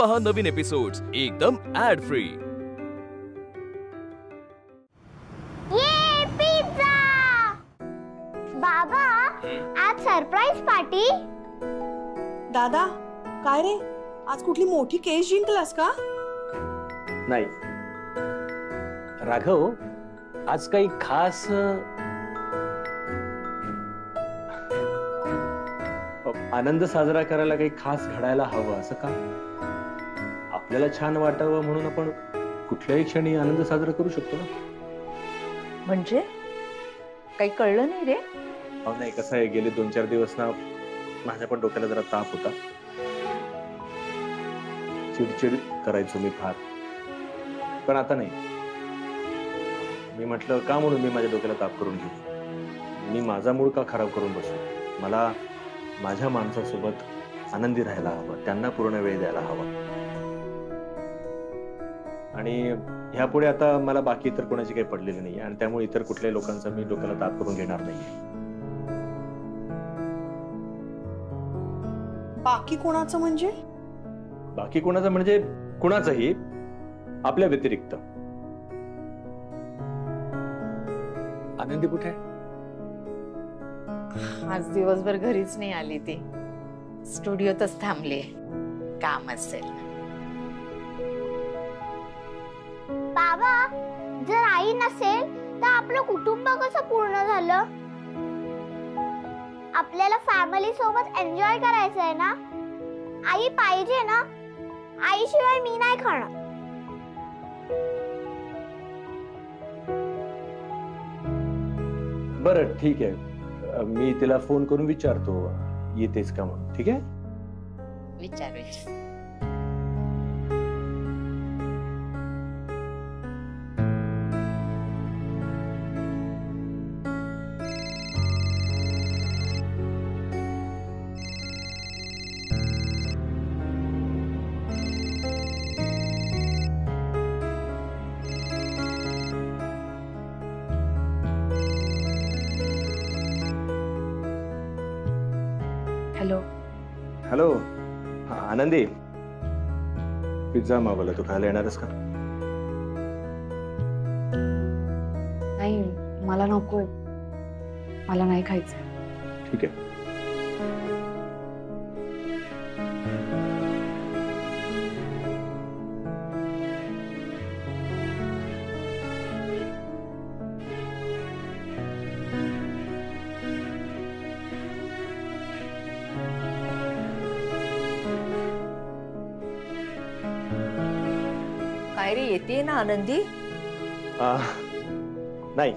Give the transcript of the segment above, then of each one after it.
पहा नवीन एपिसोड्स एकदम add free. ये पिझ्झा! बाबा, आज सरप्राईज पार्टी? दादा, काय रे, आज कुठली मोठी केस जिंकलास का? नाही राघव, आज काही खास आनंद साजरा करायला काही खास घडायला हवं असं का? आपल्याला छान वाटावं म्हणून आपण कुठल्याही क्षणी आनंद साजरा करू शकतो ना. म्हणजे काही कळलं नाही रे? नाही, कसं आहे, गेले 2-4 दिवस ना माझ्या पण डोक्याला जरा ताप होता. चिडचिड करायचो मी फार, पण आता नाही. मी म्हटलं का म्हणून मी माझ्या डोक्याला ताप करून घेऊ. मी माझा मूड का खराब करून बसू. मला माझ्या माणसासोबत आनंदी राहायला हवं, त्यांना पूर्ण वेळ द्यायला हवा. आणि ह्यापुढे आता मला बाकी इतर कोणाची काही पडलेली नाही आणि त्यामुळे इतर कुठल्याही लोकांचा मी डोक्याला ताप करून घेणार नाही. बाकी कोणाचं म्हणजे? बाकी कोणाचं म्हणजे कुणाचंही आपल्या व्यतिरिक्त. आनंदी कुठे आहे? आज दिवसभर घरीच नाही आली ती, स्टुडिओतच थांबली, काम असेल. बाबा, जर आई नसेल तर आपलं कुटुंब कसं पूर्ण झालं? आपल्याला फॅमिली सोबत एन्जॉय करायचं आहे ना. आई पाहिजे ना. आईशिवाय मी नाही खाणार. बरं ठीक आहे, मी तिला फोन करून विचारतो येतेस का म्हणून. ठीक आहे, विचार. Hello hello. आनंदी, पिझ्झा मागवला, तू खायला येणारस का? नाही, मला नकोय, मला नाही खायचं. ठीक आहे. काय रे, येते ना आनंदी? नाही.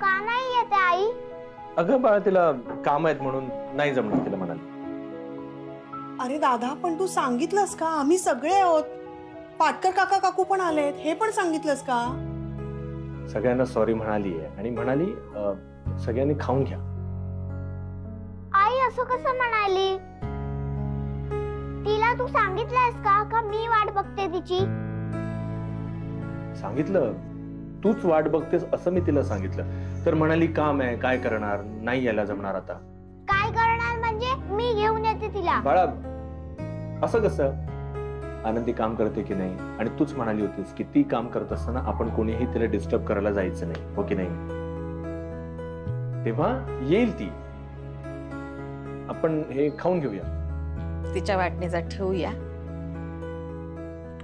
का नाही येते आई? अगं बाळा, तिला काम आहेत म्हणून नाही जमणार तिला म्हणाली. अरे दादा, पण तू सांगितलंस का? आम्ही सगळे आहोत. पाटकर काका काकू पण आलेत, हे पण सांगितलंस का? सगळ्यांना सॉरी म्हणाली आहे आणि म्हणाली सगळ्यांनी खाऊन घ्या. आई असं कसं म्हणाली? तिला तू सांगितलंस का मी वाट बघते तिची? सांगितलं, तूच वाट बघतेस असं मी तिला सांगितलं. तर म्हणाली काम आहे, काय करणार, नाही यायला जमणार. आता काय करणार म्हणजे? मी घेऊन येते तिला. बाळा, असं कसं? आनंदी काम करते की नाही, आणि तूच म्हणाली होतीस की ती काम करत असताना आपण कोणीही तिला डिस्टर्ब करायला जायचं नाही, हो की नाही? तेव्हा येईल ती, आपण हे खाऊन घेऊया. तिच्या वाटणीचा ठेवूया,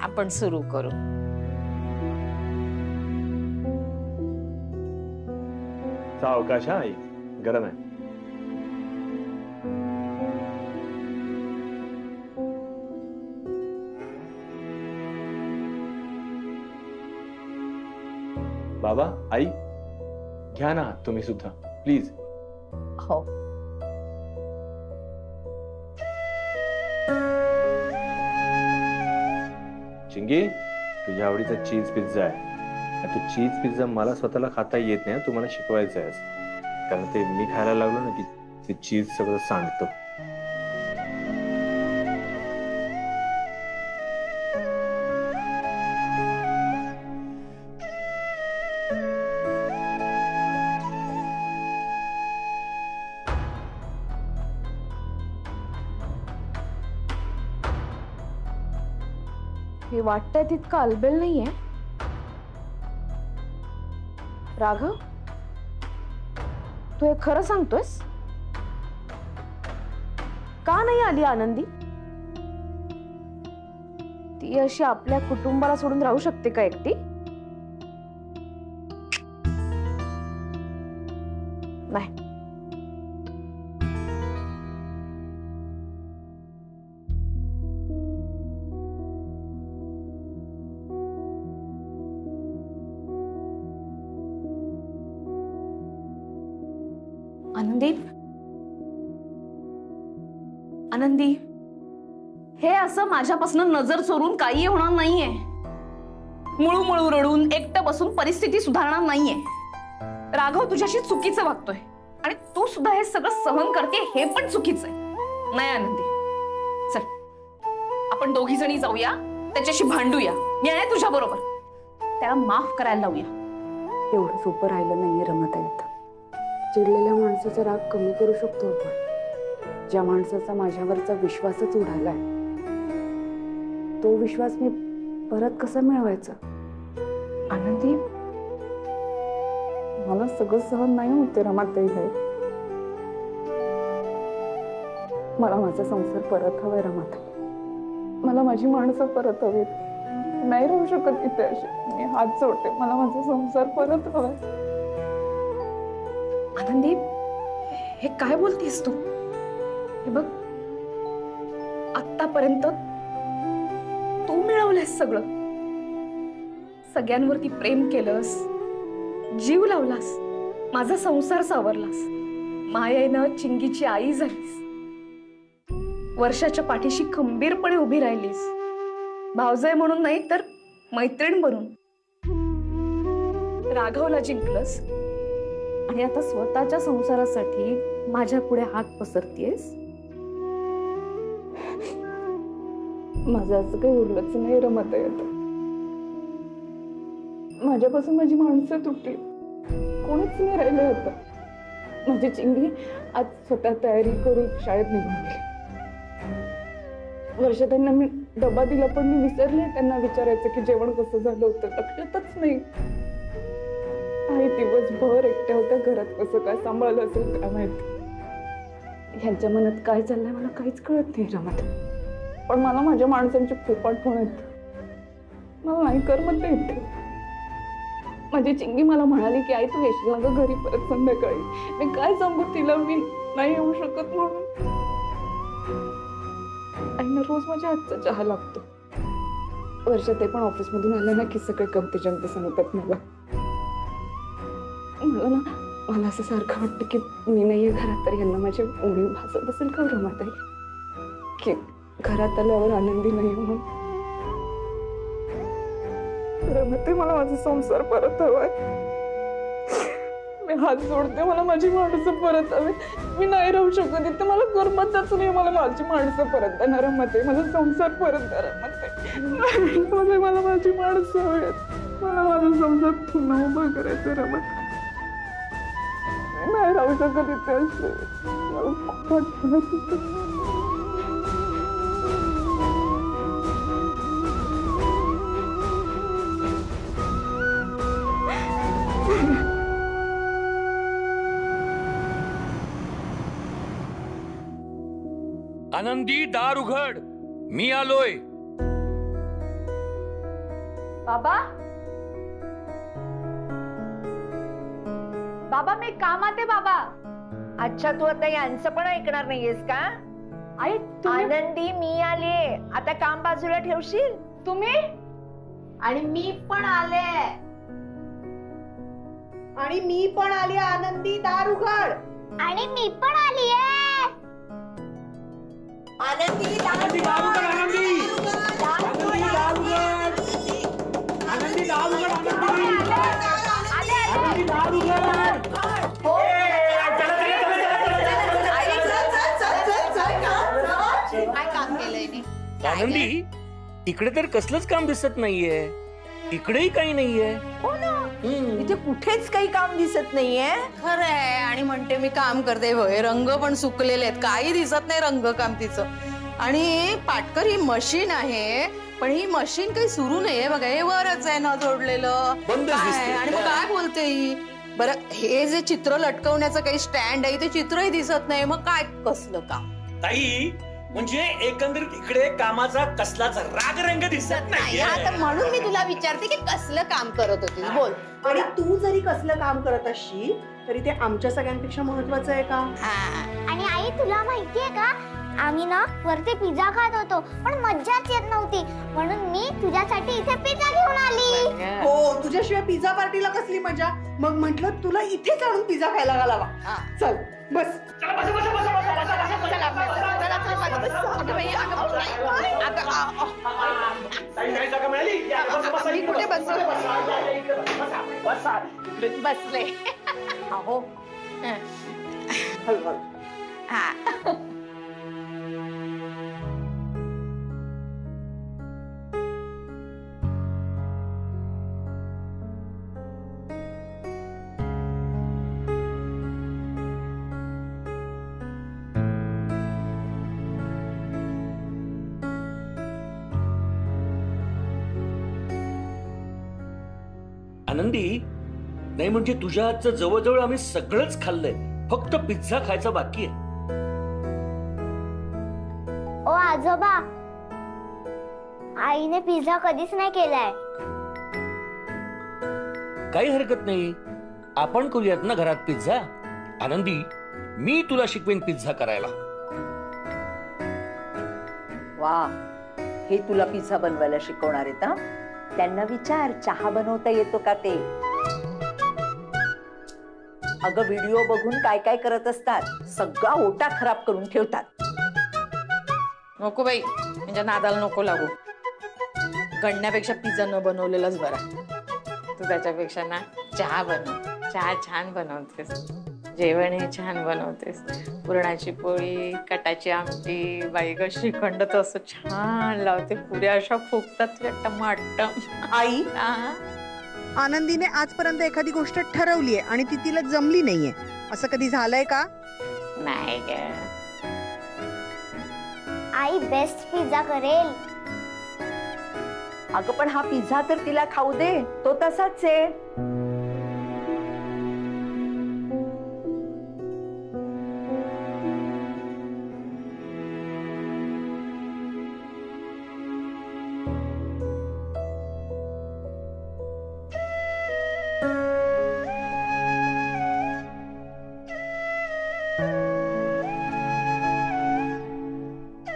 आपण सुरू करू. सावकाश हा आई, गरम आहे. बाबा, आई, घ्या ना तुम्ही सुद्धा प्लीज. हो. चिंगी, तुझ्या आवडीचा चीज पिझ्झा आहे. तो चीज पिझ्झा मला स्वतःला खाता येत नाही, तुम्हाला शिकवायचं आहे. कारण ते मी खायला लागलो ना की ते चीज सगळं सांडतं. हे वाटतंय तितकं अलबेल नाहीये. राघव, तू हे खरं सांगतोयस? का नाही आली आनंदी? ती अशी आपल्या कुटुंबाला सोडून राहू शकते का एकटी? नाही. आनंदी, आनंदी, हे असं माझ्यापासून नजर चोरून काही होणार नाहीये. मुळू रडून एकटं बसून परिस्थिती सुधारणार नाहीये. राघव तुझ्याशी चुकीचं वागतोय आणि तू सुद्धा हे सगळं सहन करते, हे पण चुकीचं आहे. नाही आनंदी, चल आपण दोघी जणी जाऊया, त्याच्याशी भांडूया. मी आहे तुझ्या बरोबर. त्याला माफ करायला लावूया. एवढं सोपं राहिलं नाहीये रमाताई. आता चिडलेल्या माणसाचा राग कमी करू शकतो आपण. ज्या माणसाचा माझ्यावरचा विश्वासच उडालाय, तो विश्वास मी परत कसा मिळवायचा? आनंदी, मला सगळं सहन नाही होते रमाताई. मला माझा संसार परत हवाय रमाताई. मला माझी माणसं परत हवीत. नाही राहू शकत इथे अशी. मी हात जोडते, मला माझा संसार परत हवाय. आनंदी, हे काय बोलतेस तू? हे बघ, आतापर्यंत तू मिळवलंस सगळं. सगळ्यांवरती प्रेम केलंस, जीव लावलास, माझा संसार सावरलास, मायेनं चिंगीची आई झालीस, वर्षाच्या पाठीशी खंबीरपणे उभी राहिलीस, भावजाई म्हणून नाही तर मैत्रीण बनून. राघवला जिंकलंस आणि आता स्वतःच्या संसारासाठी माझ्या पुढे हात पसरतीयस. माझं असं काही उरलंच नाही रमाताई. आता माझ्यापासून माझी माणसं तुटली, कोणीच नाही राहिले. आता माझी चिंगी आज स्वतः तयारी करून शाळेत निघून गेली. वर्ष त्यांना मी डबा दिला, पण मी विसरले त्यांना विचारायचं की जेवण कसं झालं होतं. लक्षातच नाही. आई दिवसभर एकट्या होत्या घरात. कसं काय सांभाळलं असेल काय माहिती. ह्यांच्या मनात काय चाललंय मला काहीच कळत नाही रमाताई. पण मला माझ्या माणसांची खूप आठवण येते. मला नाही करमत येते. माझी चिंगी मला म्हणाली की आई तू येशील ना घरी परत संध्याकाळी. मी काय सांगू तिला, मी नाही येऊ शकत म्हणून. आईना रोज माझ्या हातचा चहा लागतो. वर्ष ते पण ऑफिसमधून आलं ना की सगळे गमती जमती सांगतात मला. मला असं सारखं वाटतं की मी नाहीये घरात तर यांना माझी उणीव भासत असेल का रमाताई, की घरात आल्यावर आनंदी नाही म्हणून. रमाताई, मला माझा संसार परत हवाय. मी हात जोडते, मला माझी माणसं परत हवी. मी नाही राहू शकत इथे. मला करमतच नाही. मला माझी माणसं परत द्या रमाताई. माझा संसार परत द्या रमाताई. मला माझी माणसं हवीत. मला माझा संसार पुन्हा उभा करायचा रमाताई. नाही राहू शकत इथे असते. मला खूप आठवण येते. आनंदी, दार उघड, मी आलोय. बाबा, बाबा मी कामात आहे बाबा. अच्छा, तू आता यांचं पण ऐकणार नाहीयेस का? आई आनंदी, मी आले. आता काम बाजूला ठेवशील? तुम्ही? आणि मी पण आले. आणि मी पण आली. आनंदी, दार उघड. आणि मी पण आलीये. आनंदी, दार उघड. आनंदी, दार उघड. आनंदी, दार उघड. आनंदी, दार उघड. काय काम केलंय? आनंदी, इकडे तर कसलंच काम दिसत नाहीये. इकडेही काही नाहीये. हो ना, इथे कुठेच काही काम दिसत नाहीये. खरं आहे. आणि म्हणते मी काम करते, होय रंग पण सुकलेले आहेत, काही दिसत नाही रंगकाम तिचं. आणि पाटकर ही मशीन आहे, पण ही मशीन काही सुरू नाहीये बघा, हे वरच आहे ना जोडलेलं. बंदच काय? दिसते. आणि मग काय बोलते ही? बरं, हे जे चित्र लटकवण्याचं काही स्टँड आहे ते चित्रही दिसत नाही, मग काय कसलं काम? ताई म्हणजे एकंदरीत इकडे कामाचा कसलाच रागरंग दिसत नाही. आता म्हणून मी तुला विचारते की कसलं काम करत होतीस, बोल. आणि तू जरी कसलं काम करत असशील तरी ते आमच्या सगळ्यांपेक्षा महत्वाचं आहे का? आणि आई तुला माहितीये का, आम्ही ना वरती पिझ्झा खात होतो पण मज्जाच येत नव्हती, म्हणून मी तुझ्यासाठी इथे पिझ्झा घेऊन आली. हो, तुझ्याशिवाय पिझ्झा पार्टीला कसली मजा. मग म्हटलं तुला इथेच आणून पिझ्झा खायला घालावा. चल बस. कुठे बसले? अहो हळूहळू. हा. आनंदी, नाही म्हणजे तुझ्या हातचं जवळजवळ आम्ही सगळंच खाल्लंय, फक्त पिझ्झा खायचा बाकी आहे. ओ आजोबा, आईने पिझ्झा कधीच नाही केलाय. काही हरकत नाही, आपण करूयात ना घरात पिझ्झा. आनंदी, मी तुला शिकवेन पिझ्झा करायला. वा, हे तुला पिझ्झा बनवायला शिकवणार आहेत हा? त्यांना विचार चहा बनवता येतो का ते. अगं व्हिडिओ बघून काय काय करत असतात, सगळा ओटा खराब करून ठेवतात. नको बाई, म्हणजे नादाला नको लागू. गणण्यापेक्षा पिझ्झा न बनवलेलाच बरा. तू त्याच्यापेक्षा ना चहा बनव. चहा छान बनवतेस, जेवणही छान बनवतेस. पुरणाची पोळी, कटाची आमटी, बाई ग श्रीखंड तर असं छान लावते. पुऱ्या अशा फुगतात तुझ्या टमाटम. आई, आनंदीने आजपर्यंत एखादी गोष्ट ठरवलीये आणि ती तिला जमली नाहीये, असं कधी झालंय का? नाही ग, आई बेस्ट पिझ्झा करेल. अगं पण हा पिझ्झा तर तिला खाऊ दे, तो तसाच आहे.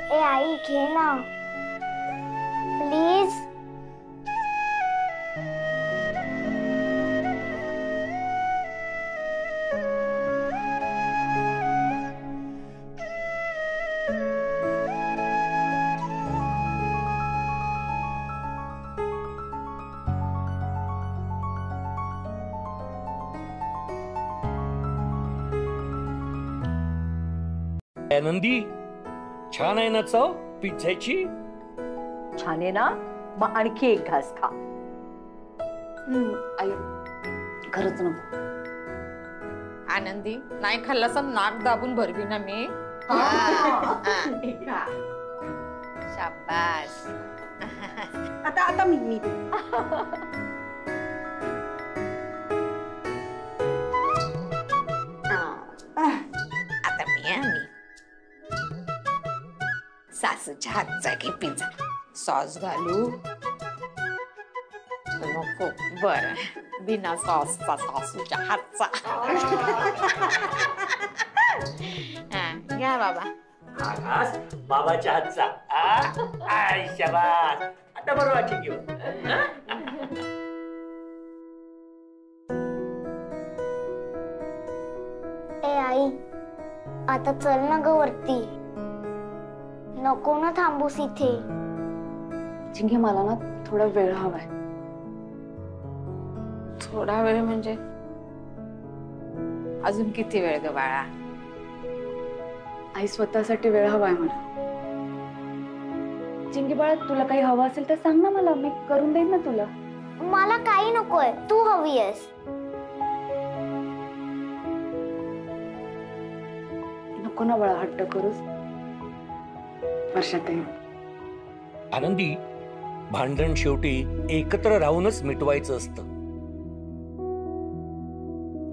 ए आई घे ना प्लीज. आनंदी, छान आहे ना चव पिझ्झाची? छान आहे ना, मग आणखी एक घास खा. आई खरंच नको. आनंदी, नाही खाल्ला तर नाक दाबून भरवी ना मी. शाबास. आता मी आता मी सासूच्या हातचा घे पिझ्झा. सॉस घालू नको? बर, बिना सॉसचा सासूच्या हातचा. घ्या बाबा. घास बाबाच्या हातचा. शाबास. आता बरोबर घेऊ. ए आई, आता चल ना ग वरती. नको ना थांबूस इथे. चिंगी, मला ना थोडा वेळ हवाय. थोडा वेळ म्हणजे अजून किती वेळ ग बाळा? आई स्वतःसाठी वेळ हवाय मला. चिंगी बाळा, तुला काही हवं असेल तर सांग ना मला, मी करून देईन ना तुला. मला काही नकोय, तू हवी आहेस. नको ना बाळा, हट्ट करूस. वर्षात आनंदी, भांडण शेवटी एकत्र राहूनच मिटवायचं असतं.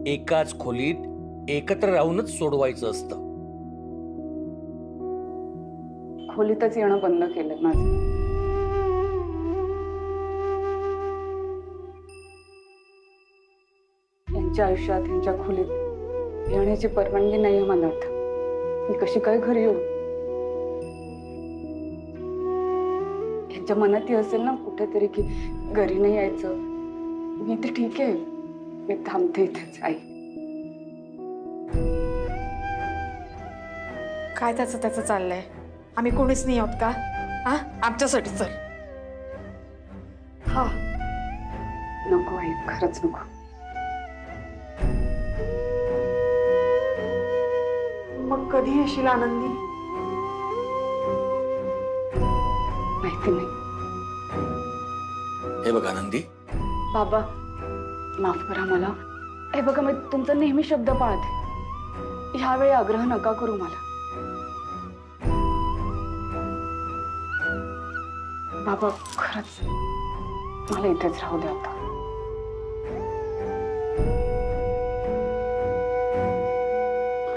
एकाच खोलीत एकत्र राहूनच सोडवायचं असतं. खोलीतच येणं बंद केलं माझं. यांच्या आयुष्यात यांच्या खोलीत येण्याची परवानगी नाहीये मला आता. मी कशी काय घरी येऊ? यांच्या मनातही असेल ना कुठेतरी की घरी नाही यायचं. मी तर ठीक आहे, मी थांबते इथेच. आई काय त्याचं चाललंय? आम्ही कोणीच नाही आहोत का? हा, आमच्यासाठी चल. हा नको आई, खरंच नको. मग कधी येशील आनंदी? माहिती नाही. हे बघ आनंदी, बाबा माफ करा मला. हे बघा, मी तुमचा नेहमी शब्द पाळते. ह्यावेळी आग्रह नका करू मला. बाबा खरंच मला इथेच राहू द्या आता.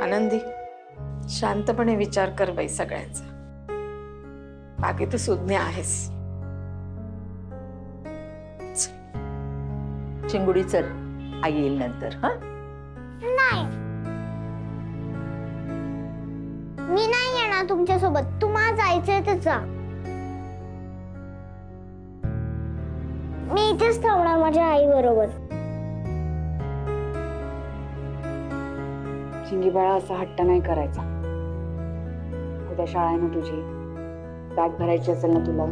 आनंदी, शांतपणे विचार कर बाई सगळ्यांचा. बाकी तू सुज्ञ आहेस. चिंगुडी चल, आई येईल नंतर. हा नाही, मी नाही येणार तुमच्या सोबत. तुम्हाला जायचंय तर जा. मी इथेच थांबणार माझ्या आई बरोबर. चिंगी बाळा, असा हट्ट नाही करायचा. उद्या शाळा आहे ना तुझी, बॅग भरायची असेल ना तुला.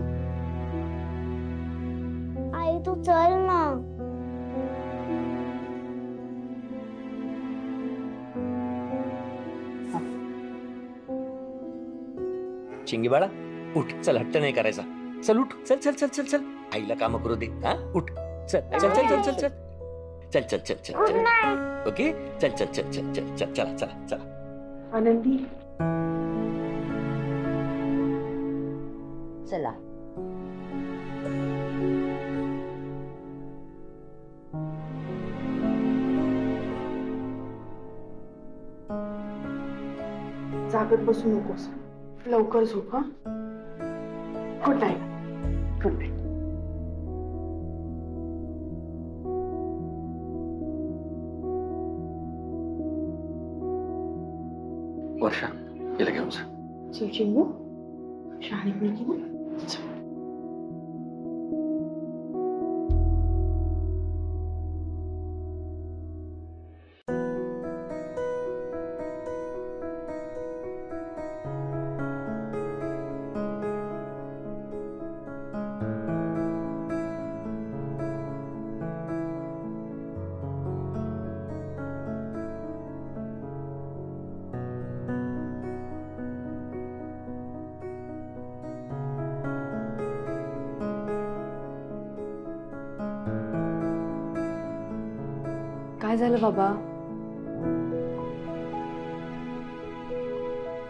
आई तू चल ना. चिंगी बाळा उठ, चल, हट्ट नाही करायचा. चल उठ, चल चल चल चल चल, आईला काम करू दे. हा उठ, चल चल चल चल चल चल चल चल चल चल गुड चल. नाईट. ओके, चल चल चल चल चल चल, चला चला चला. आनंदी चला. जागत बसू नकोस, लवकर झोप. हा, good night. Good night. Varsha, याला घेऊन जा. चल चिंगू, शहाणी मुलगी ना. चल. काय झालं बाबा?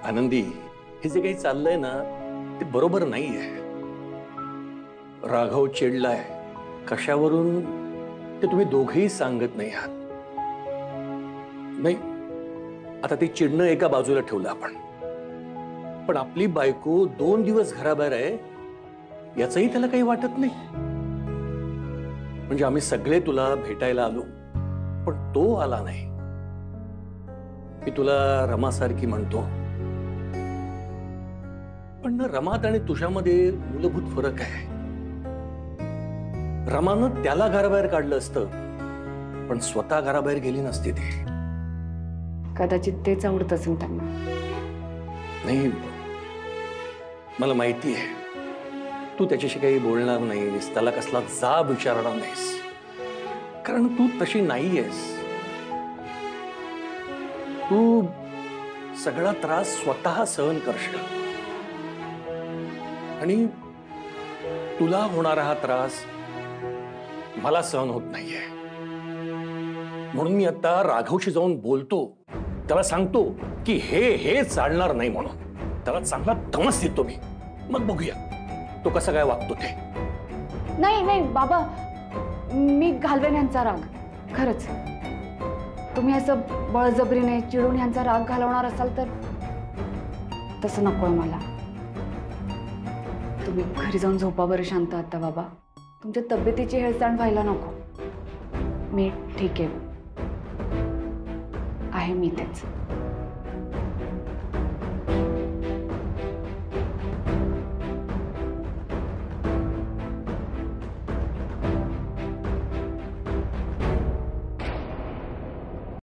आनंदी, हे जे काही चाललंय ना ते बरोबर नाहीये. राघव चिडलाय कशावरून ते तुम्ही दोघेही सांगत नाही आहात. नाही, आता ते चिडणं एका बाजूला ठेवलं आपण, पण आपली बायको 2 दिवस घराबाहेर आहे याचंही त्याला काही वाटत नाही. म्हणजे आम्ही सगळे तुला भेटायला आलो पण तो आला नाही. मी तुला रमासारखी म्हणतो, पण रमात आणि तुझ्यामध्ये मूलभूत फरक आहे. रमानं त्याला घराबाहेर काढलं असतं पण स्वतः घराबाहेर गेली नसती ती. कदाचित तेच आवडत असेल त्यांना. नाही, मला माहिती आहे तू त्याच्याशी काही बोलणार नाहीस, त्याला कसला जाब विचारणार नाहीस, कारण तू तशी नाहीयेस. तू सगळा त्रास स्वतः सहन करशील आणि तुला होणारा हा त्रास मला सहन होत नाहीये. म्हणून मी आता राघवशी जाऊन बोलतो, त्याला सांगतो की हे चालणार नाही म्हणून. त्याला चांगला धमस देतो मी, मग बघूया तो कसा काय वागतो ते. नाही नाही बाबा, मी घालवेन यांचा राग. खरंच तुम्ही असं बळजबरीने चिडून यांचा राग घालवणार असाल तर तसं नकोय मला. तुम्ही घरी जाऊन झोपा बरं शांत आता बाबा. तुमच्या तब्येतीची हेळसांड व्हायला नको. मी ठीक आहे मी तेच.